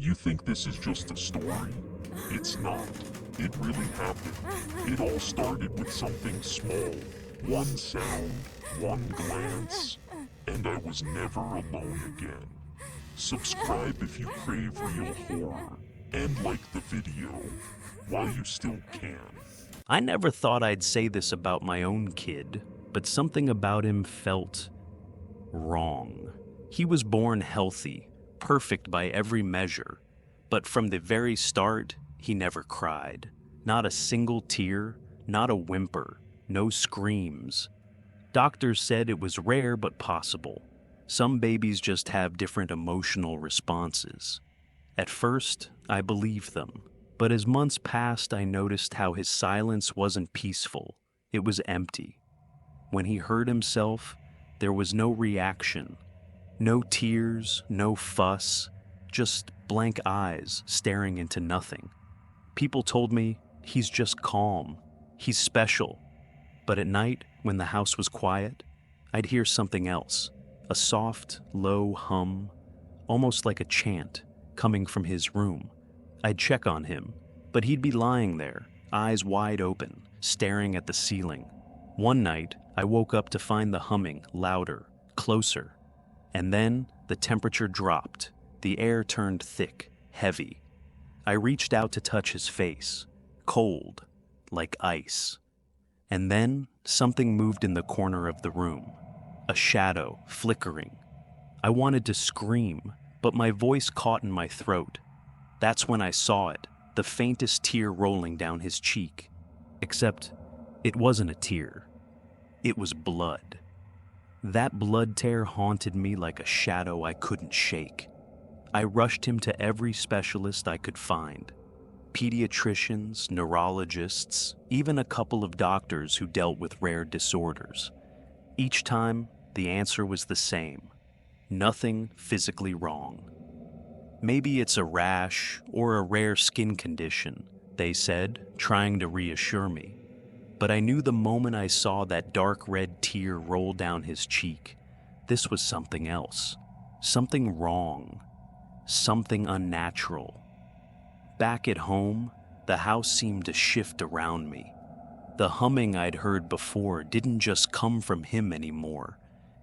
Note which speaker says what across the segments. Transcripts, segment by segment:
Speaker 1: You think this is just a story? It's not. It really happened. It all started with something small. One sound, one glance, and I was never alone again. Subscribe if you crave real horror, and like the video while you still can.
Speaker 2: I never thought I'd say this about my own kid, but something about him felt wrong. He was born healthy, perfect by every measure, but from the very start, he never cried. Not a single tear, not a whimper, no screams. Doctors said it was rare but possible. Some babies just have different emotional responses. At first, I believed them, but as months passed, I noticed how his silence wasn't peaceful. It was empty. When he hurt himself, there was no reaction. No tears, no fuss, just blank eyes staring into nothing. People told me, he's just calm, he's special. But at night, when the house was quiet, I'd hear something else, a soft, low hum, almost like a chant, coming from his room. I'd check on him, but he'd be lying there, eyes wide open, staring at the ceiling. One night, I woke up to find the humming louder, closer. And then the temperature dropped. The air turned thick, heavy. I reached out to touch his face, cold, like ice. And then something moved in the corner of the room, a shadow flickering. I wanted to scream, but my voice caught in my throat. That's when I saw it, the faintest tear rolling down his cheek. Except it wasn't a tear. It was blood. That blood tear haunted me like a shadow I couldn't shake. I rushed him to every specialist I could find. Pediatricians, neurologists, even a couple of doctors who dealt with rare disorders. Each time, the answer was the same. Nothing physically wrong. Maybe it's a rash or a rare skin condition, they said, trying to reassure me. But I knew the moment I saw that dark red tear roll down his cheek, this was something else. Something wrong. Something unnatural. Back at home, the house seemed to shift around me. The humming I'd heard before didn't just come from him anymore.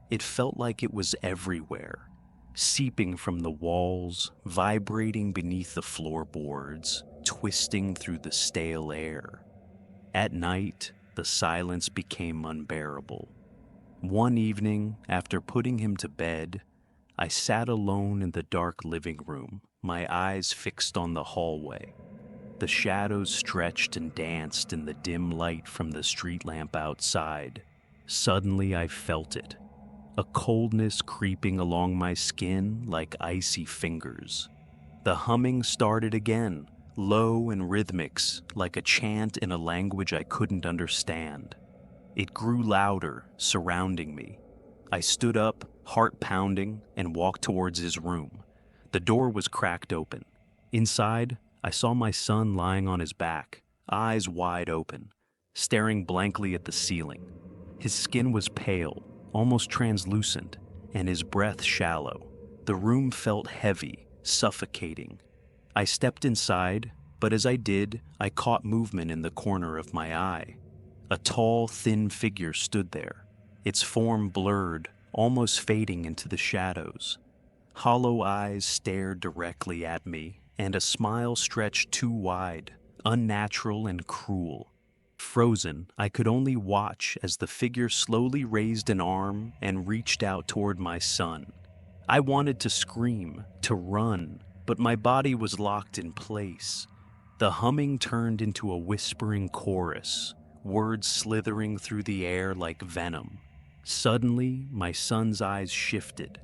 Speaker 2: It felt like it was everywhere, seeping from the walls, vibrating beneath the floorboards, twisting through the stale air. At night, the silence became unbearable. One evening, after putting him to bed, I sat alone in the dark living room, my eyes fixed on the hallway. The shadows stretched and danced in the dim light from the street lamp outside. Suddenly I felt it, a coldness creeping along my skin like icy fingers. The humming started again, low and rhythmic, like a chant in a language I couldn't understand. It grew louder, surrounding me. I stood up, heart pounding, and walked towards his room. The door was cracked open. Inside, I saw my son lying on his back, eyes wide open, staring blankly at the ceiling. His skin was pale, almost translucent, and his breath shallow. The room felt heavy, suffocating. I stepped inside, but as I did, I caught movement in the corner of my eye. A tall, thin figure stood there, its form blurred, almost fading into the shadows. Hollow eyes stared directly at me, and a smile stretched too wide, unnatural and cruel. Frozen, I could only watch as the figure slowly raised an arm and reached out toward my son. I wanted to scream, to run, but my body was locked in place. The humming turned into a whispering chorus, words slithering through the air like venom. Suddenly, my son's eyes shifted,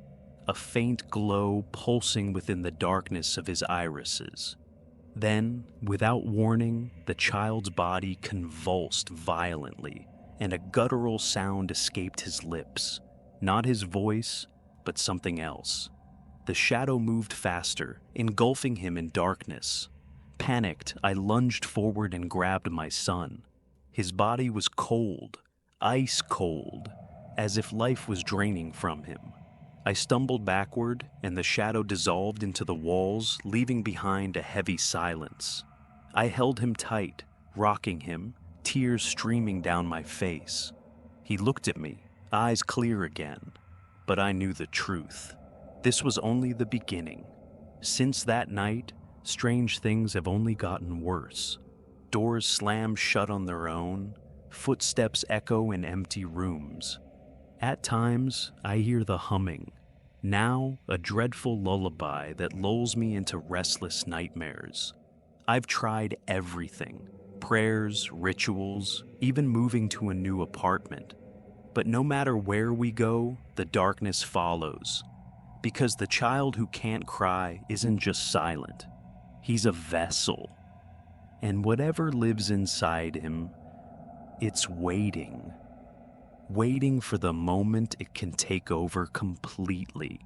Speaker 2: a faint glow pulsing within the darkness of his irises. Then, without warning, the child's body convulsed violently, and a guttural sound escaped his lips. Not his voice, but something else. The shadow moved faster, engulfing him in darkness. Panicked, I lunged forward and grabbed my son. His body was cold, ice cold, as if life was draining from him. I stumbled backward, and the shadow dissolved into the walls, leaving behind a heavy silence. I held him tight, rocking him, tears streaming down my face. He looked at me, eyes clear again, but I knew the truth. This was only the beginning. Since that night, strange things have only gotten worse. Doors slam shut on their own, footsteps echo in empty rooms. At times, I hear the humming, now a dreadful lullaby that lulls me into restless nightmares. I've tried everything, prayers, rituals, even moving to a new apartment. But no matter where we go, the darkness follows. Because the child who can't cry isn't just silent, he's a vessel. And whatever lives inside him, it's waiting for the moment it can take over completely.